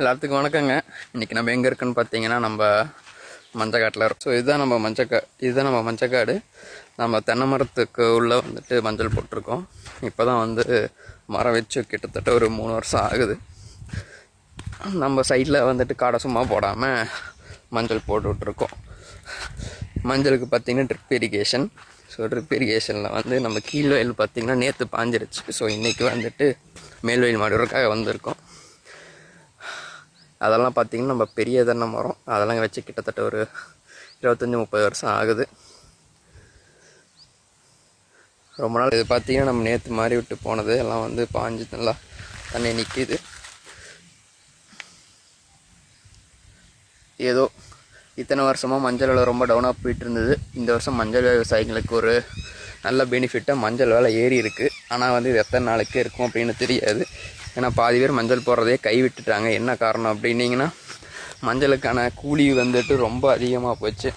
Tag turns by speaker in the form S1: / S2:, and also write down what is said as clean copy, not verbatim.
S1: எல்லாத்துக்கும் வணக்கங்க. இன்றைக்கி நம்ம எங்கே இருக்குன்னு பார்த்தீங்கன்னா நம்ம மஞ்சக்காட்டில் இருக்கோம். ஸோ இதுதான் நம்ம மஞ்சக்காடு. நம்ம தென்னை மரத்துக்கு உள்ளே வந்துட்டு மஞ்சள் போட்டிருக்கோம். இப்போ தான் வந்து மரம் வச்சு கிட்டத்தட்ட ஒரு 3 வருஷம் ஆகுது. நம்ம சைடில் வந்துட்டு காடை சும்மா போடாமல் மஞ்சள் போட்டு விட்ருக்கோம். மஞ்சளுக்கு பார்த்திங்கன்னா ட்ரிப் இரிகேஷன். ஸோ ட்ரிப் இரிகேஷனில் வந்து நம்ம கீழ் வயல் பார்த்திங்கன்னா நேற்று பாஞ்சிருச்சு. ஸோ இன்றைக்கி வந்துட்டு மேல் வயல் மாடுறதுக்காக வந்திருக்கோம். அதெல்லாம் பார்த்திங்கன்னா நம்ம பெரிய தென்னை மரம் அதெல்லாம் வச்சு கிட்டத்தட்ட ஒரு 25-30 வருஷம் ஆகுது. ரொம்ப நாள் இது பார்த்திங்கன்னா நம்ம நேற்று மாறி விட்டு போனது எல்லாம் வந்து பாஞ்சு நல்லா தண்ணி நிற்கிது. ஏதோ இத்தனை வருஷமாக மஞ்சள் விலை ரொம்ப டவுனாக போயிட்டு இருந்தது. இந்த வருஷம் மஞ்சள் விவசாயிகளுக்கு ஒரு நல்ல பெனிஃபிட்டாக மஞ்சள் விலை ஏறி இருக்குது. ஆனால் வந்து இது எத்தனை நாளைக்கு இருக்கும் அப்படின்னு தெரியாது. ஏன்னா பாதி பேர் மஞ்சள் போடுறதே கைவிட்டுட்டாங்க. என்ன காரணம் அப்படின்னிங்கன்னா மஞ்சளுக்கான கூலி வந்துட்டு ரொம்ப அதிகமாக போச்சு.